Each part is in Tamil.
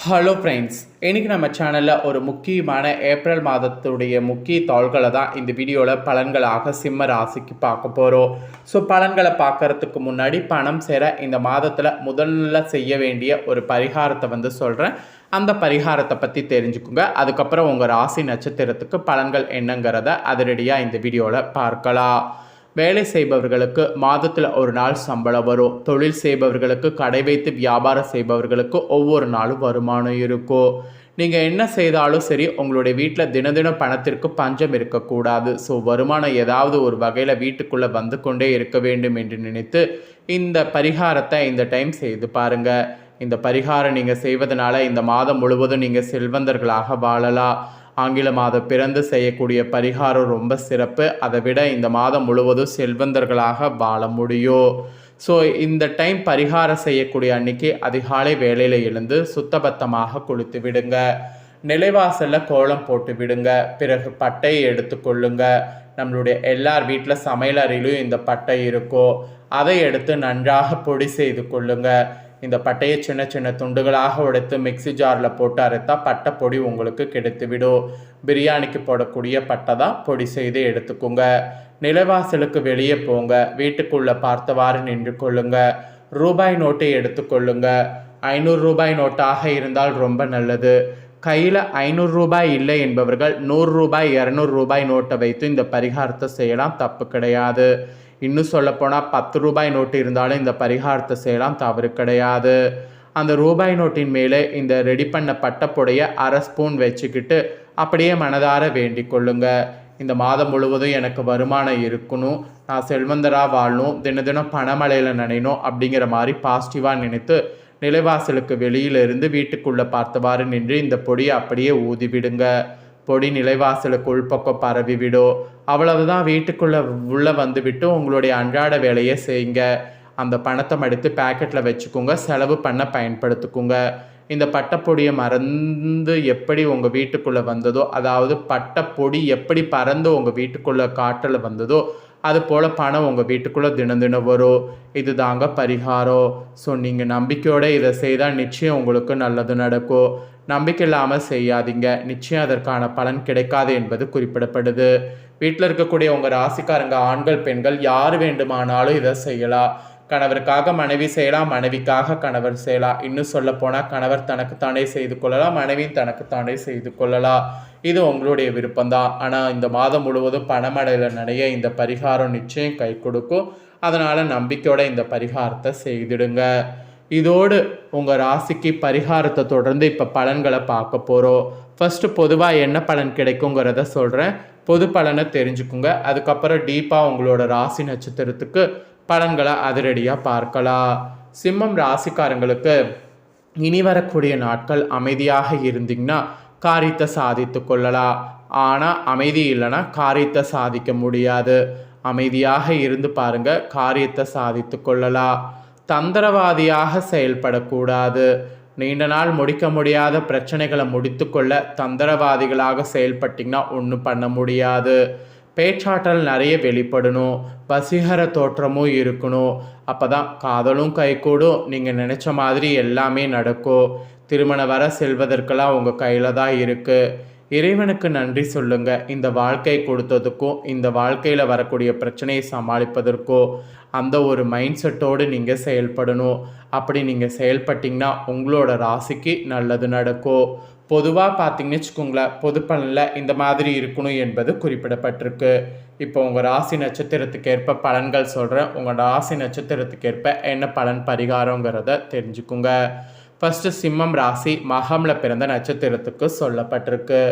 ஹலோ ஃப்ரெண்ட்ஸ், இன்றைக்கி நம்ம சேனலில் ஒரு முக்கியமான ஏப்ரல் மாதத்துடைய முக்கிய தாள்களை தான் இந்த வீடியோவில் பலன்களாக சிம்ம ராசிக்கு பார்க்க போகிறோம். ஸோ பலன்களை பார்க்குறதுக்கு முன்னாடி பணம் சேர இந்த மாதத்தில் முதல்ல செய்ய வேண்டிய ஒரு பரிகாரத்தை சொல்கிறேன். அந்த பரிகாரத்தை பற்றி தெரிஞ்சுக்குங்க. அதுக்கப்புறம் உங்கள் ராசி நட்சத்திரத்துக்கு பலன்கள் என்னங்கிறத அதிரடியாக இந்த வீடியோவில் பார்க்கலாம். வேலை செய்பவர்களுக்கு மாதத்தில் ஒரு நாள் சம்பளம் வரும். தொழில் செய்பவர்களுக்கு, கடை வைத்து வியாபாரம் செய்பவர்களுக்கு ஒவ்வொரு நாளும் வருமானம் இருக்கும். நீங்கள் என்ன செய்தாலும் சரி, உங்களுடைய வீட்டில் தினம் பணத்திற்கு பஞ்சம் இருக்கக்கூடாது. ஸோ வருமானம் ஏதாவது ஒரு வகையில் வீட்டுக்குள்ளே வந்து கொண்டே இருக்க வேண்டும் என்று நினைத்து இந்த பரிகாரத்தை இந்த டைம் செய்து பாருங்கள். இந்த பரிகாரம் நீங்கள் செய்வதனால இந்த மாதம் முழுவதும் நீங்கள் செல்வந்தர்களாக வாழலாம். ஆங்கில மாதம் பிறந்து செய்யக்கூடிய பரிகாரம் ரொம்ப சிறப்பு. அதை விட இந்த மாதம் முழுவதும் செல்வந்தர்களாக வாழ முடியும். ஸோ இந்த டைம் பரிகாரம் செய்யக்கூடிய அன்னைக்கு அதிகாலை வேலையில் எழுந்து சுத்தபத்தமாக குளித்து விடுங்க. நிலைவாசலில் கோலம் போட்டு விடுங்க. பிறகு பட்டையை எடுத்துக்கொள்ளுங்க. நம்மளுடைய எல்லார் வீட்டில் சமையலறையிலும் இந்த பட்டை இருக்கும். அதை எடுத்து நன்றாக பொடி செய்து கொள்ளுங்க. இந்த பட்டையை சின்ன சின்ன துண்டுகளாக உடைத்து மிக்சி ஜாரில் போட்டு அரைத்தா பட்டை பொடி உங்களுக்கு கிடைத்துவிடும். பிரியாணிக்கு போடக்கூடிய பட்டை தான் பொடி செய்து எடுத்துக்கோங்க. நிலவாசலுக்கு வெளியே போங்க. வீட்டுக்குள்ளே பார்த்தவாறு நின்று கொள்ளுங்க. ரூபாய் நோட்டை எடுத்துக்கொள்ளுங்க. 500 ரூபாய் நோட்டாக இருந்தால் ரொம்ப நல்லது. கையில் 500 ரூபாய் இல்லை என்பவர்கள் 100 ரூபாய் 200 ரூபாய் நோட்டை வைத்து இந்த பரிகாரத்தை செய்யலாம், தப்பு கிடையாது. இன்னும் சொல்லப்போனால் 10 ரூபாய் நோட்டு இருந்தாலும் இந்த பரிகாரத்தை செய்யலாம், தவறு கிடையாது. அந்த ரூபாய் நோட்டின் மேலே இந்த ரெடி பண்ண பட்டப்புடைய அரை ஸ்பூன் வச்சுக்கிட்டு அப்படியே மனதார வேண்டிக் கொள்ளுங்க. இந்த மாதம் முழுவதும் எனக்கு வருமானம் இருக்கணும், நான் செல்வந்தராக வாழணும், தினம் பணமழையில் நினைணும் அப்படிங்கிற மாதிரி பாசிட்டிவாக நினைத்து நிலைவாசலுக்கு வெளியிலிருந்து வீட்டுக்குள்ளே பார்த்தவாறு நின்று இந்த பொடியை அப்படியே ஊதிவிடுங்க. பொடி நிலைவாசலுக்கு உள்பக்கம் பரவிவிடும். அவ்வளவுதான். வீட்டுக்குள்ளே உள்ளே வந்துவிட்டு உங்களுடைய அன்றாட வேலையை செய்யுங்க. அந்த பணத்தை மடித்து பேக்கெட்டில் வச்சுக்கோங்க. செலவு பண்ண பயன்படுத்திக்கோங்க. இந்த பட்டைப்பொடியை மறந்து எப்படி உங்கள் வீட்டுக்குள்ளே வந்ததோ, அதாவது பட்டைப்பொடி எப்படி பறந்து உங்கள் வீட்டுக்குள்ளே காற்றில் வந்ததோ அது போல் பணம் உங்கள் வீட்டுக்குள்ளே தினம் வரும். இது தாங்க பரிகாரம். ஸோ நீங்கள் நம்பிக்கையோடு இதை செய்தால் நிச்சயம் உங்களுக்கு நல்லது நடக்கும். நம்பிக்கை இல்லாமல் செய்யாதீங்க, நிச்சயம் அதற்கான பலன் கிடைக்காது என்பது குறிப்பிடப்படுது. வீட்டில் இருக்கக்கூடிய உங்கள் ராசிக்காரங்க ஆண்கள் பெண்கள் யார் வேண்டுமானாலும் இதை செய்யலாம். கணவருக்காக மனைவி செய்யலாம், மனைவிக்காக கணவர் செய்யலாம். இன்னும் சொல்ல போனால் கணவர் தனக்குத்தானே செய்து கொள்ளலாம், மனைவியும் தனக்குத்தானே செய்து கொள்ளலாம். இது உங்களுடைய விருப்பம்தான். ஆனால் இந்த மாதம் முழுவதும் பணமடையில் நிறைய இந்த பரிகாரம் நிச்சயம் கை கொடுக்கும். அதனால் நம்பிக்கையோட இந்த பரிகாரத்தை செய்திடுங்க. இதோடு உங்கள் ராசிக்கு பரிகாரத்தை தொடர்ந்து இப்போ பலன்களை பார்க்க போகிறோம். ஃபஸ்ட்டு பொதுவாக என்ன பலன் கிடைக்குங்கிறத சொல்கிறேன். பொது பலனை தெரிஞ்சுக்குங்க. அதுக்கப்புறம் டீப்பாக உங்களோட ராசி நட்சத்திரத்துக்கு பலன்களை அதிரடியாக பார்க்கலாம். சிம்மம் ராசிக்காரங்களுக்கு இனி வரக்கூடிய நாட்கள் அமைதியாக இருந்தீங்கன்னா காரியத்தை சாதித்து கொள்ளலாம். ஆனால் அமைதி இல்லைன்னா காரியத்தை சாதிக்க முடியாது. அமைதியாக இருந்து பாருங்கள், காரியத்தை சாதித்து கொள்ளலாம். தந்திரவாதியாக செயல்படக்கூடாது. நீண்ட நாள் முடிக்க முடியாத பிரச்சனைகளை முடித்து கொள்ள தந்திரவாதிகளாக செயல்பட்டிங்கன்னா ஒன்றும் பண்ண முடியாது. பேச்சாற்றல் நிறைய வெளிப்படணும், வசீகர தோற்றமும் இருக்கணும். அப்போ தான் காதலும் கைகூடும், நீங்கள் நினச்ச மாதிரி எல்லாமே நடக்கும். திருமண வர செல்வதற்கெல்லாம் உங்கள் கையில் தான் இருக்குது. இறைவனுக்கு நன்றி சொல்லுங்கள். இந்த வாழ்க்கை கொடுத்ததுக்கும் இந்த வாழ்க்கையில் வரக்கூடிய பிரச்சனையை சமாளிப்பதற்கும் அந்த ஒரு மைண்ட் செட்டோடு நீங்கள் செயல்படணும். அப்படி நீங்கள் செயல்பட்டிங்கன்னா உங்களோட ராசிக்கு நல்லது நடக்கும். பொதுவாக பார்த்தீங்கன்னு வச்சுக்கோங்களேன், பொது பலனில் இந்த மாதிரி இருக்கணும் என்பது குறிப்பிடப்பட்டிருக்கு. இப்போ உங்கள் ராசி நட்சத்திரத்துக்கு ஏற்ப பலன்கள் சொல்கிறேன். உங்கள் ராசி நட்சத்திரத்துக்கு ஏற்ப என்ன பலன் பரிகாரங்கிறத தெரிஞ்சுக்குங்க. ஃபஸ்ட்டு சிம்மம் ராசி மகமில் பிறந்த நட்சத்திரத்துக்கு சொல்லப்பட்டிருக்கு.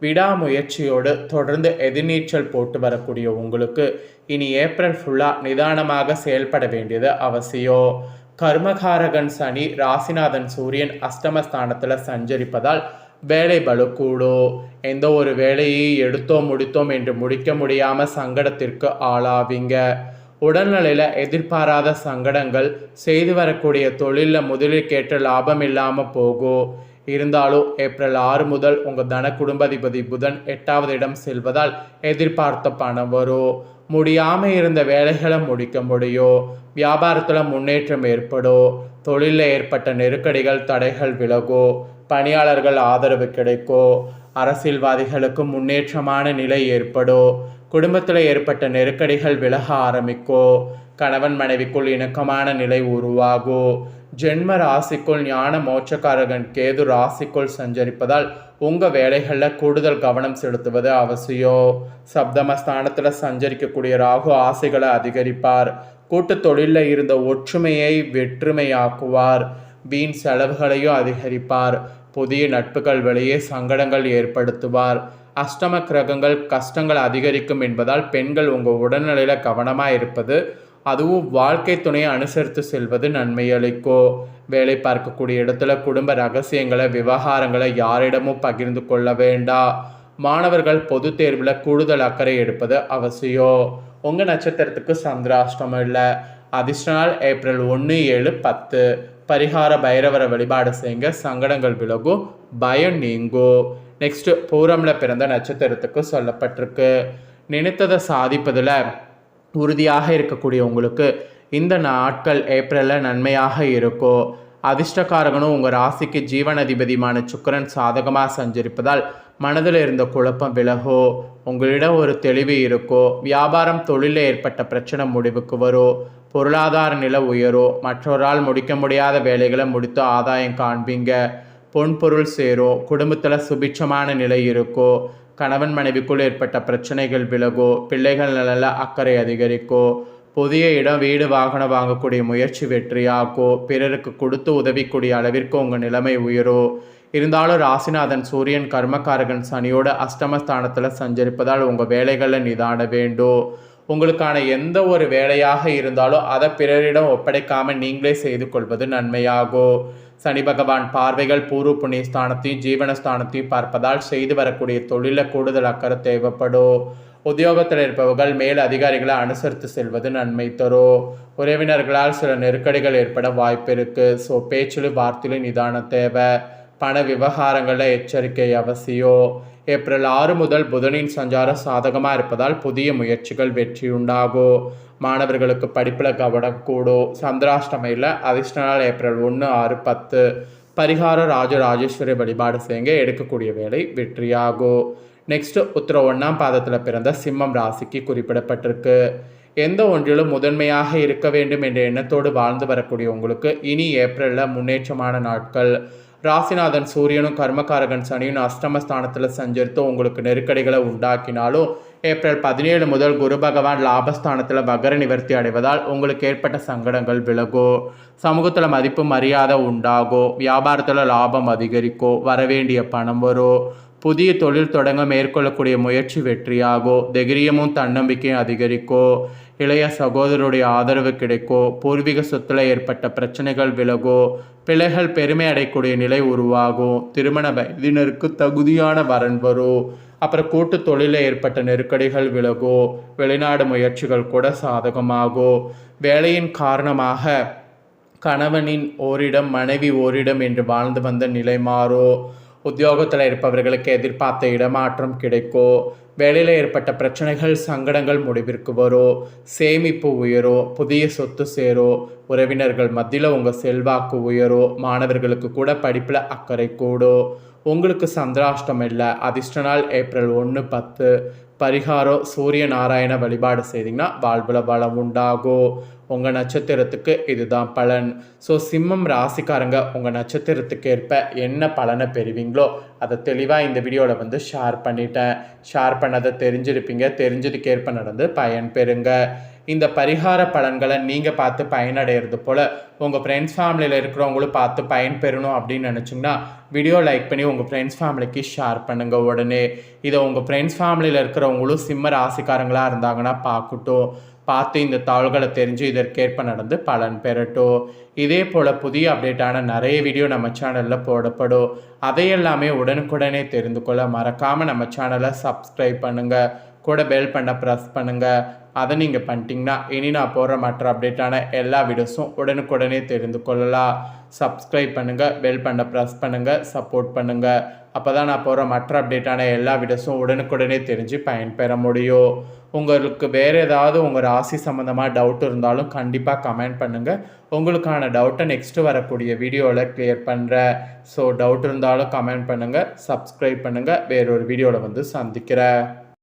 விடாமுயற்சியோடு தொடர்ந்து எதிர்நீச்சல் போட்டு வரக்கூடிய உங்களுக்கு இனி ஏப்ரல் ஃபுல்லாக நிதானமாக செயல்பட வேண்டியது அவசியம். கர்மகாரகன் சனி, ராசிநாதன் சூரியன் அஷ்டமஸ்தானத்தில் சஞ்சரிப்பதால் வேலை பளு கூடும். எந்த ஒரு வேலையை எடுத்தோம் முடித்தோம் என்று முடிக்க முடியாமல் சங்கடத்திற்கு ஆளாவீங்க. உடல்நிலையில் எதிர்பாராத சங்கடங்கள், செய்து வரக்கூடிய தொழிலில் முதலீட்டுக்கேற்ற லாபம் இல்லாமல் போகும். இருந்தாலும் ஏப்ரல் 6 முதல் உங்கள் தன குடும்பாதிபதி புதன் 8வது இடம் செல்வதால் எதிர்பார்த்த பணம் வரும். முடியாமல் இருந்த வேலைகளை முடிக்க முடியும். வியாபாரத்தில் முன்னேற்றம் ஏற்படும். தொழிலில் ஏற்பட்ட நெருக்கடிகள், தடைகள் விலகும். பணியாளர்கள் ஆதரவு கிடைக்கும். அரசியல்வாதிகளுக்கு முன்னேற்றமான நிலை ஏற்படும். குடும்பத்தில் ஏற்பட்ட நெருக்கடிகள் விலக ஆரம்பிக்கும். கணவன் மனைவிக்குள் இணக்கமான நிலை உருவாகும். ஜென்ம ராசிக்குள் ஞான மோட்சக்காரகன் கேது ராசிக்குள் சஞ்சரிப்பதால் உங்கள் வேலைகளில் கூடுதல் கவனம் செலுத்துவது அவசியம். சப்தமஸ்தானத்தில் சஞ்சரிக்கக்கூடிய ராகு ஆசைகளை அதிகரிப்பார். கூட்டு தொழிலில் இருந்த ஒற்றுமையை வெற்றுமையாக்குவார். வீண் செலவுகளையும் அதிகரிப்பார். புதிய நட்புகள் வெளியே சங்கடங்கள் ஏற்படுத்துவார். அஷ்டம கிரகங்கள் கஷ்டங்கள் அதிகரிக்கும் என்பதால் பெண்கள் உங்கள் உடல்நிலையில் கவனமாக இருப்பது, அதுவும் வாழ்க்கை துணையை அனுசரித்து செல்வது நன்மை அளிக்கும். வேலை பார்க்கக்கூடிய இடத்துல குடும்ப ரகசியங்களை விவகாரங்களை யாரிடமும் பகிர்ந்து கொள்ள வேண்டாம். மாணவர்கள் பொது தேர்வில் கூடுதல் அக்கறை எடுப்பது அவசியம். உங்கள் நட்சத்திரத்துக்கு சந்திராஷ்டமம் இல்லை. அதிர்ஷ்ட நாள் ஏப்ரல் 1, 7, 10. பரிகார பைரவரை வழிபாடு செய்யுங்க. சங்கடங்கள் விலகும், பயம் நீங்கும். நெக்ஸ்ட் பூரமில் பிறந்த நட்சத்திரத்துக்கு சொல்லப்பட்டிருக்கு. நினைத்ததை சாதிப்பதில் உறுதியாக இருக்கக்கூடிய உங்களுக்கு இந்த நாட்கள் ஏப்ரலில் நன்மையாக இருக்கும். அதிர்ஷ்டக்காரகனும் உங்கள் ராசிக்கு ஜீவனதிபதியான சுக்கிரன் சாதகமாக சஞ்சரிப்பதால் மனதில் இருந்த குழப்பம் விலகும். உங்களிடம் ஒரு தெளிவு இருக்கும். வியாபாரம் தொழிலில் ஏற்பட்ட பிரச்சனை முடிவுக்கு வரும். பொருளாதார நிலை உயரும். மற்றவரால் முடிக்க முடியாத வேலைகளை முடித்து ஆதாயம் காண்பீங்க. பொன்பொருள் சேரும். குடும்பத்தில் சுபிட்சமான நிலை இருக்கும். கணவன் மனைவிக்குள் ஏற்பட்ட பிரச்சனைகள் விலகும். பிள்ளைகள் நல அக்கறை அதிகரிக்கும். புதிய இடம் வீடு வாகனம் வாங்கக்கூடிய முயற்சி வெற்றியாக்கும். பிறருக்கு கொடுத்து உதவிக்கூடிய அளவிற்கு உங்கள் நிலைமை உயரும். இருந்தாலும் ராசிநாதன் சூரியன் கர்மக்காரகன் சனியோட அஷ்டமஸ்தானத்தில் சஞ்சரிப்பதால் உங்கள் வேலைகளில் நிதான வேண்டும். உங்களுக்கான எந்த ஒரு வேலையாக இருந்தாலும் அதை பிறரிடம் ஒப்படைக்காமல் நீங்களே செய்து கொள்வது நன்மையாகும். சனி பகவான் பார்வைகள் பூர்வ புண்ணிய ஸ்தானத்தையும் ஜீவனஸ்தானத்தையும் பார்ப்பதால் செய்து வரக்கூடிய தொழிலில் கூடுதல் அக்கறை தேவைப்படும். உத்தியோகத்தில் இருப்பவர்கள் மேல் அதிகாரிகளை அனுசரித்து செல்வது நன்மை தரும். உறவினர்களால் சில நெருக்கடிகள் ஏற்பட வாய்ப்பு இருக்குது. ஸோ பேச்சிலும் வார்த்தையிலும் நிதானம் தேவை. பண விவகாரங்களில் எச்சரிக்கை அவசியம். ஏப்ரல் 6 முதல் புதனின் சஞ்சாரம் சாதகமாக இருப்பதால் புதிய முயற்சிகள் வெற்றி உண்டாகும். மாணவர்களுக்கு படிப்பில் கவனம் கூடும். சந்திராஷ்டமையில் அதிர்ஷ்ட நாள் ஏப்ரல் 1, 6, 10. பரிகார ராஜராஜேஸ்வரி வழிபாடு செய்யுங்க. எடுக்கக்கூடிய வேலை வெற்றியாகும். நெக்ஸ்ட் உத்திர 1ஆம் பாதத்தில் பிறந்த சிம்மம் ராசிக்கு குறிப்பிடப்பட்டிருக்கு. எந்த ஒன்றிலும் முதன்மையாக இருக்க வேண்டும் என்ற எண்ணத்தோடு வாழ்ந்து வரக்கூடிய உங்களுக்கு இனி ஏப்ரலில் முன்னேற்றமான நாட்கள். ராசிநாதன் சூரியனும் கர்மகாரகன் சனியும் அஷ்டமஸ்தானத்தில் சஞ்சரித்து உங்களுக்கு நெருக்கடிகளை உண்டாக்கினாலும் ஏப்ரல் 17 முதல் குரு பகவான் லாபஸ்தானத்தில் வகர நிவர்த்தி அடைவதால் உங்களுக்கு ஏற்பட்ட சங்கடங்கள் விலகும். சமூகத்தில் மதிப்பு மரியாதை உண்டாகும். வியாபாரத்தில் லாபம் அதிகரிக்கும். வரவேண்டிய பணம் வரும். புதிய தொழில் தொடங்க மேற்கொள்ளக்கூடிய முயற்சி வெற்றியாகும். தைரியமும் தன்னம்பிக்கையும் அதிகரிக்கும். இளைய சகோதரருடைய ஆதரவு கிடைக்கும். பூர்வீக சொத்தில் ஏற்பட்ட பிரச்சனைகள் விலகும். பிள்ளைகள் பெருமை அடையக்கூடிய நிலை உருவாகும். திருமண வயதினருக்கு தகுதியான வரன் வரும். அப்புறம் கூட்டு தொழிலில் ஏற்பட்ட நெருக்கடிகள் விலகும். வெளிநாடு முயற்சிகள் கூட சாதகமாகும். வேலையின் காரணமாக கணவனின் ஓரிடம் மனைவி ஓரிடம் என்று வாழ்ந்து வந்த நிலை மாறும். உத்தியோகத்தில் இருப்பவர்களுக்கு எதிர்பார்த்த இடமாற்றம் கிடைக்கும். வேலையில் ஏற்பட்ட பிரச்சனைகள் சங்கடங்கள் முடிவிற்கு வரும். சேமிப்பு உயரும். புதிய சொத்து சேரும். உறவினர்கள் மத்தியில் உங்கள் செல்வாக்கு உயரும். மாணவர்களுக்கு கூட படிப்பில் அக்கறை கூடும். உங்களுக்கு சந்திராஷ்டம் இல்லை. அதிர்ஷ்ட நாள் ஏப்ரல் 1, 10. பரிகாரம் சூரிய நாராயண வழிபாடு செய்திங்கன்னா வாழ்வில் வளம் உண்டாகும். உங்கள் நட்சத்திரத்துக்கு இதுதான் பலன். ஸோ சிம்மம் ராசிக்காரங்க உங்கள் நட்சத்திரத்துக்கு ஏற்ப என்ன பலனை பெறுவீங்களோ அதை தெளிவாக இந்த வீடியோவில் ஷேர் பண்ணிட்டேன். ஷேர் பண்ணதை தெரிஞ்சிருப்பீங்க. தெரிஞ்சதுக்கேற்ப நடந்து பயன் பெறுங்க. இந்த பரிகார பலன்களை நீங்கள் பார்த்து பயனடைகிறது போல் உங்கள் ஃப்ரெண்ட்ஸ் ஃபேமிலியில் இருக்கிறவங்களும் பார்த்து பயன் பெறணும் அப்படின்னு நினச்சிங்கன்னா வீடியோ லைக் பண்ணி உங்கள் ஃப்ரெண்ட்ஸ் ஃபேமிலிக்கு ஷேர் பண்ணுங்கள். உடனே இதை உங்கள் ஃப்ரெண்ட்ஸ் ஃபேமிலியில் இருக்கிறவங்களும் சிம்ம ராசிக்காரங்களாக இருந்தாங்கன்னா பார்த்து இந்த தாள்களை தெரிஞ்சு இதற்கேற்ப நடந்து பலன் பெறட்டும். இதே போல் புதிய அப்டேட்டான நிறைய வீடியோ நம்ம சேனலில் போடப்படும். அதையெல்லாமே உடனுக்குடனே தெரிந்து கொள்ள மறக்காமல் நம்ம சேனலை சப்ஸ்கிரைப் பண்ணுங்கள். கூட பெல் பண்ண ப்ரெஸ் பண்ணுங்கள். அதை நீங்கள் பண்ணிட்டீங்கன்னா இனி நான் போடுற மற்ற அப்டேட்டான எல்லா வீடியோஸும் உடனுக்குடனே தெரிந்து கொள்ளலாம். சப்ஸ்கிரைப் பண்ணுங்கள், பெல் பண்ண ப்ரெஸ் பண்ணுங்கள், சப்போர்ட் பண்ணுங்கள். அப்போ தான் நான் போகிற மற்ற அப்டேட்டான எல்லா வீடியோஸும் உடனுக்குடனே தெரிஞ்சு பயன்பெற முடியும். உங்களுக்கு வேறு ஏதாவது உங்கள் ராசி சம்மந்தமாக டவுட் இருந்தாலும் கண்டிப்பாக கமெண்ட் பண்ணுங்கள். உங்களுக்கான டவுட்டை நெக்ஸ்ட்டு வரக்கூடிய வீடியோவில் க்ளியர் பண்ணுறேன். ஸோ டவுட் இருந்தாலும் கமெண்ட் பண்ணுங்கள், சப்ஸ்கிரைப் பண்ணுங்கள். வேறொரு வீடியோவில் வந்து சந்திக்கிறேன்.